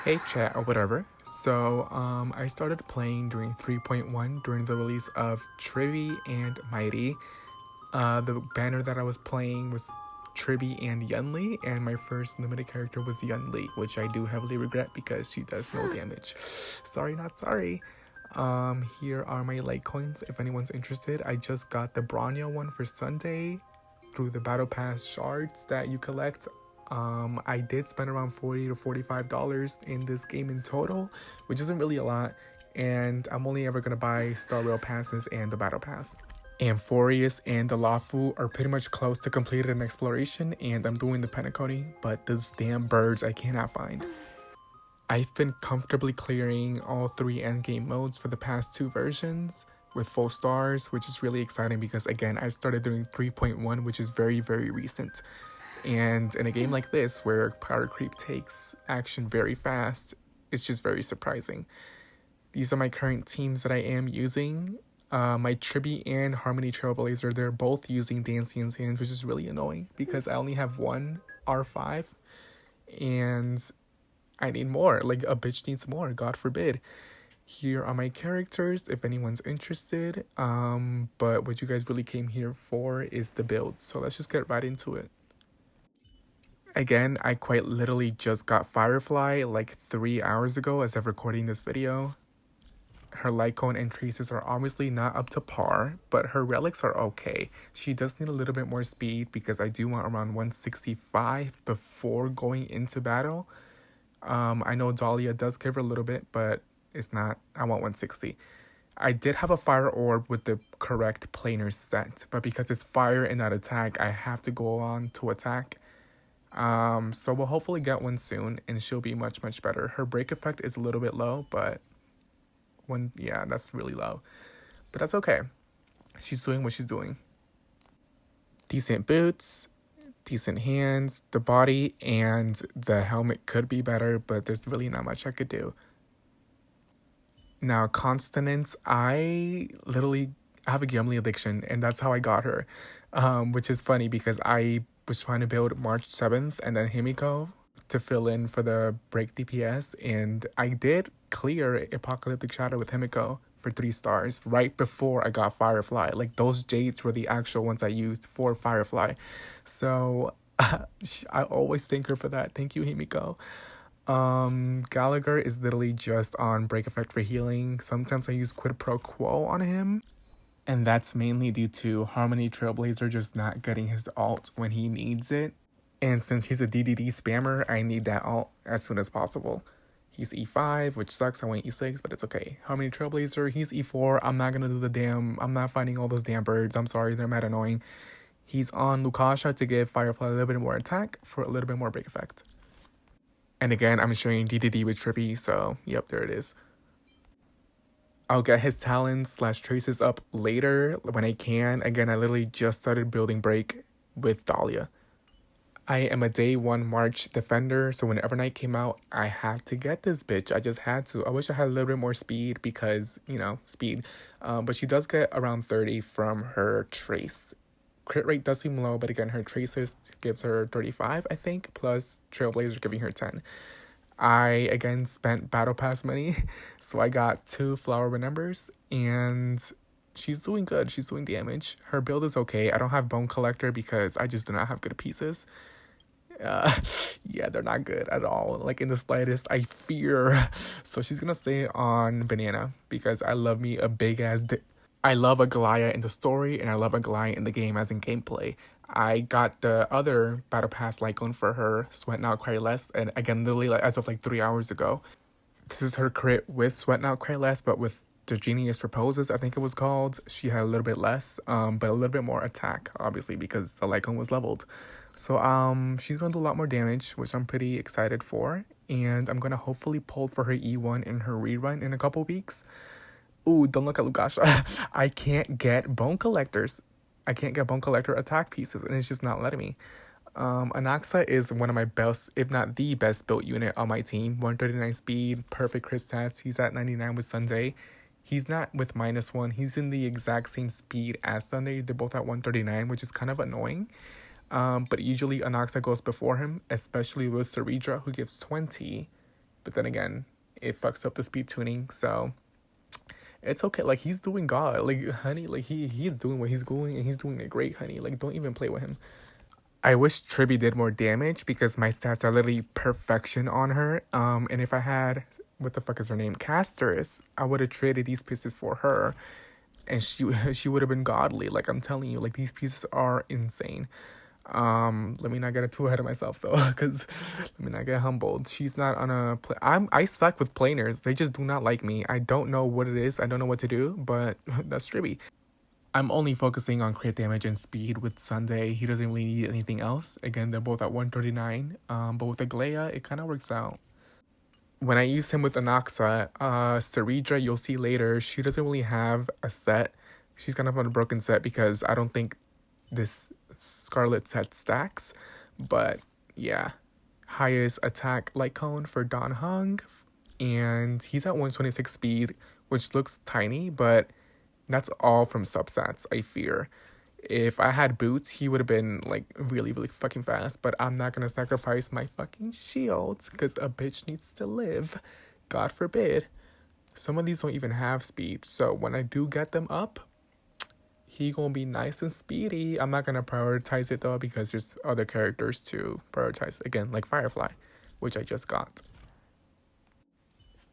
Hey chat or whatever. I started playing during 3.1 during the release of Tribbie and Mighty. The banner that I was playing was Tribbie and Yunli, and my first limited character was Yunli, which I do heavily regret because she does no damage. Sorry, not sorry. Here are my Litecoins if anyone's interested. I just got the Bronya one for Sunday through the Battle Pass shards that you collect. I did spend around $40 to $45 in this game in total, which isn't really a lot, and I'm only ever gonna buy Star Rail passes and the Battle Pass. Amphorius and the Lafu are pretty much close to completed an exploration, and I'm doing the Penacony, but those damn birds I cannot find. I've been comfortably clearing all 3 endgame modes for the past 2 versions with full stars, which is really exciting because again, I started doing 3.1, which is very, very recent. And in a game like this, where power creep takes action very fast, it's just very surprising. These are my current teams that I am using. My Tribbie and Harmony Trailblazer, they're both using Dancing Sands, which is really annoying because I only have one R5 and I need more. Like, a bitch needs more, God forbid. Here are my characters if anyone's interested. But what you guys really came here for is the build. So let's just get right into it. Again, I quite literally just got Firefly like 3 hours ago as of recording this video. Her Lycone and Traces are obviously not up to par, but her relics are okay. She does need a little bit more speed because I do want around 165 before going into battle. I know Dahlia does give her a little bit, but it's not, I want 160. I did have a fire orb with the correct planar set, but because it's fire and not attack, I have to go on to attack. So we'll hopefully get one soon and she'll be much, much better. Her break effect is a little bit low, but yeah, that's really low. But that's okay. She's doing what she's doing. Decent boots, decent hands, the body and the helmet could be better, but there's really not much I could do. Now, Constance, I have a gambling addiction, and that's how I got her, which is funny because I was trying to build March 7th and then Himiko to fill in for the break DPS, and I did clear Apocalyptic Shadow with Himiko for 3 stars right before I got Firefly. Like, those Jades were the actual ones I used for Firefly. So I always thank her for that. Thank you, Himiko. Gallagher is literally just on break effect for healing. Sometimes I use quid pro quo on him, and that's mainly due to Harmony Trailblazer just not getting his ult when he needs it. And since he's a DDD spammer, I need that ult as soon as possible. He's E5, which sucks. I went E6, but it's okay. Harmony Trailblazer, he's E4. I'm not gonna do I'm not finding all those damn birds. I'm sorry, they're mad annoying. He's on Lukasha to give Firefly a little bit more attack for a little bit more break effect. And again, I'm showing DDD with Tribbie, so yep, there it is. I'll get his talents / traces up later when I can. Again, I literally just started building break with Dahlia. I am a day 1 March defender, so when Evernight came out, I had to get this bitch. I just had to. I wish I had a little bit more speed because, you know, speed. But she does get around 30 from her trace. Crit rate does seem low, but again, her traces gives her 35, I think, plus Trailblazer giving her 10. I, again, spent Battle Pass money, so I got 2 Flower Remembers, and she's doing good. She's doing damage. Her build is okay. I don't have Bone Collector because I just do not have good pieces. Yeah, they're not good at all. Like, in the slightest, I fear. So she's gonna stay on Banana because I love me a big-ass I love a Goliath in the story, and I love a Goliath in the game as in gameplay. I got the other Battle Pass Lycone for her, Sweat Now Cry Less, and again, literally as of like 3 hours ago. This is her crit with Sweat Now Cry Less, but with the Genius Proposes, I think it was called. She had a little bit less, but a little bit more attack, obviously, because the Lycone was leveled. So she's going to do a lot more damage, which I'm pretty excited for, and I'm going to hopefully pull for her E1 in her rerun in a couple weeks. Ooh, don't look at Lukasha. I can't get Bone Collectors. I can't get Bone Collector attack pieces, and it's just not letting me. Anaxa is one of my best, if not the best built unit on my team. 139 speed, perfect crit stats. He's at 99 with Sunday. He's not with -1. He's in the exact same speed as Sunday. They're both at 139, which is kind of annoying. But usually Anaxa goes before him, especially with Saridra, who gives 20. but then again, it fucks up the speed tuning, so it's okay. Like, he's doing God. Like, honey, like, he's doing what he's doing, and he's doing it great, honey. Like, don't even play with him. I wish Tribbie did more damage because my stats are literally perfection on her. And if I had, what the fuck is her name, Casters, I would have traded these pieces for her, and she would have been godly. Like, I'm telling you, like, these pieces are insane. Let me not get too ahead of myself though, because let me not get humbled. She's not on a play. I suck with planers. They just do not like me. I don't know what it is. I don't know what to do, but that's Tribbie. I'm only focusing on crit damage and speed with Sunday. He doesn't really need anything else. Again, they're both at 139. But with Aglaya, it kind of works out. When I use him with Anaxa, Saridra, you'll see later, she doesn't really have a set. She's kind of on a broken set because I don't think this Scarlet set stacks. But yeah, highest attack light cone for Don Hung. And he's at 126 speed, which looks tiny, but that's all from substats, I fear. If I had boots, he would have been like really, really fucking fast, but I'm not gonna sacrifice my fucking shields because a bitch needs to live. God forbid. Some of these don't even have speed, so when I do get them up, he gonna be nice and speedy. I'm not gonna prioritize it though because there's other characters to prioritize. Again, like Firefly, which I just got.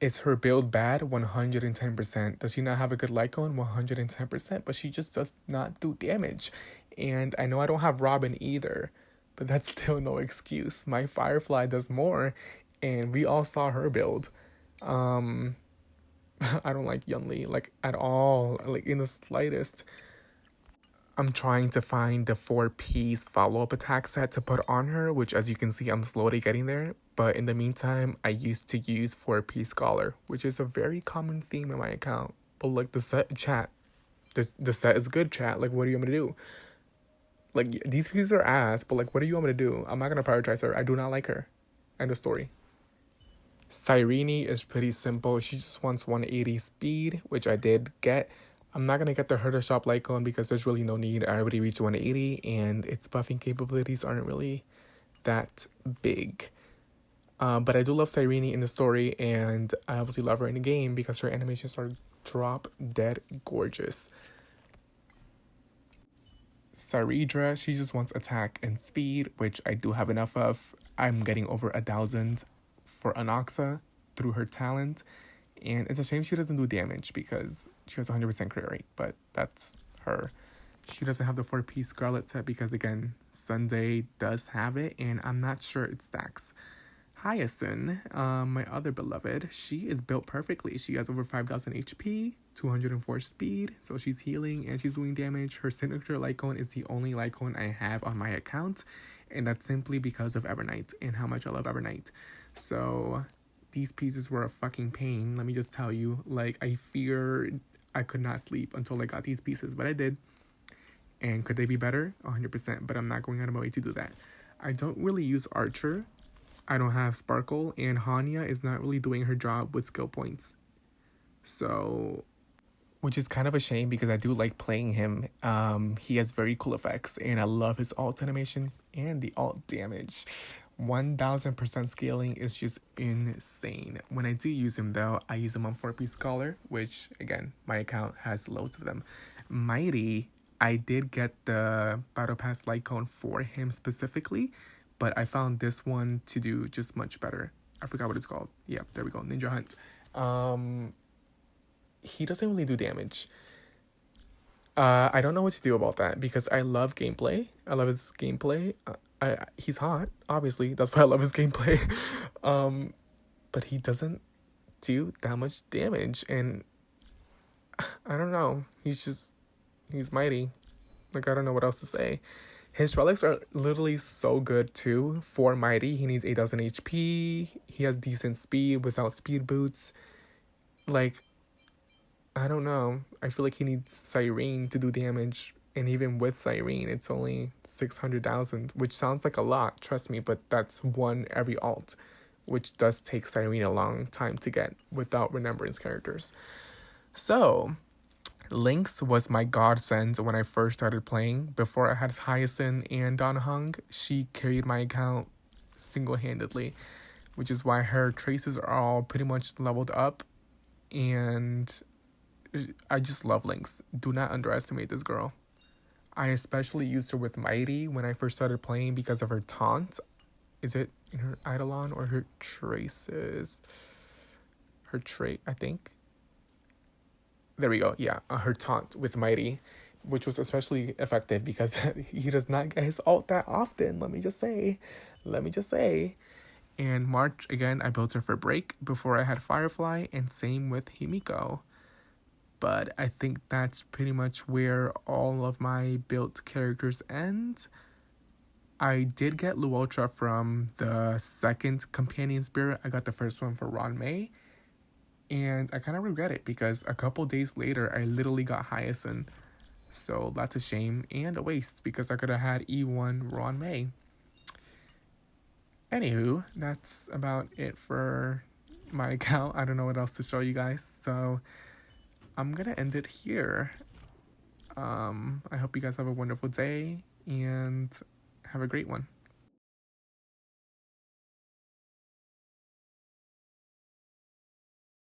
Is her build bad? 110%. Does she not have a good Lycone? 110%. But she just does not do damage. And I know I don't have Robin either, but that's still no excuse. My Firefly does more, and we all saw her build. I don't like Yunli, like, at all, like, in the slightest. I'm trying to find the 4-piece follow-up attack set to put on her, which as you can see, I'm slowly getting there. But in the meantime, I used to use 4-piece Scholar, which is a very common theme in my account. But like the set, chat, the set is good, chat. Like, what do you want me to do? Like, these pieces are ass, but like, what do you want me to do? I'm not going to prioritize her. I do not like her. End of story. Cyrene is pretty simple. She just wants 180 speed, which I did get. I'm not going to get the Herder Shop Lycone because there's really no need. I already reached 180 and its buffing capabilities aren't really that big. But I do love Cyrene in the story, and I obviously love her in the game because her animations are drop dead gorgeous. Saridra, she just wants attack and speed, which I do have enough of. I'm getting over 1,000 for Anoxa through her talent. And it's a shame she doesn't do damage because she has 100% crit rate, but that's her. She doesn't have the 4-piece Scarlet set because, again, Sunday does have it, and I'm not sure it stacks. Hyacinth, my other beloved, she is built perfectly. She has over 5,000 HP, 204 speed, so she's healing and she's doing damage. Her signature Lycone is the only Lycone I have on my account, and that's simply because of Evernight and how much I love Evernight. So these pieces were a fucking pain, let me just tell you. Like, I feared I could not sleep until I got these pieces, but I did. And could they be better? 100%, but I'm not going out of my way to do that. I don't really use Archer. I don't have Sparkle, and Hanya is not really doing her job with skill points. So, which is kind of a shame because I do like playing him. He has very cool effects, and I love his ult animation and the ult damage. 1,000% scaling is just insane. When I do use him though, I use him on 4-piece Scholar, which again, my account has loads of them. Mighty, I did get the Battle Pass Lycone for him specifically, but I found this one to do just much better. I forgot what it's called. Yeah, there we go, Ninja Hunt. He doesn't really do damage. I don't know what to do about that because I love gameplay. I love his gameplay. He's hot, obviously. That's why I love his gameplay. But he doesn't do that much damage, and I don't know. He's mighty. Like, I don't know what else to say. His relics are literally so good too. For mighty, he needs 8,000 HP. He has decent speed without speed boots. Like, I don't know. I feel like he needs Cyrene to do damage. And even with Cyrene, it's only 600,000, which sounds like a lot, trust me, but that's one every alt, which does take Cyrene a long time to get without remembrance characters. So, Lynx was my godsend when I first started playing. Before I had Hyacinth and Don Hung, she carried my account single-handedly. which is why her traces are all pretty much leveled up. And I just love Lynx. Do not underestimate this girl. I especially used her with Mighty when I first started playing because of her taunt. Is it in her Eidolon or her traces? Her trait, I think. There we go. Yeah, her taunt with Mighty, which was especially effective because he does not get his ult that often. Let me just say. And March, again, I built her for Break before I had Firefly, and same with Himiko. But I think that's pretty much where all of my built characters end. I did get Luocha from the second Companion Spirit. I got the first one for Ron May. And I kind of regret it because a couple days later, I literally got Hyacinth. So that's a shame and a waste because I could have had E1 Ron May. Anywho, that's about it for my account. I don't know what else to show you guys. So I'm going to end it here. I hope you guys have a wonderful day and have a great one.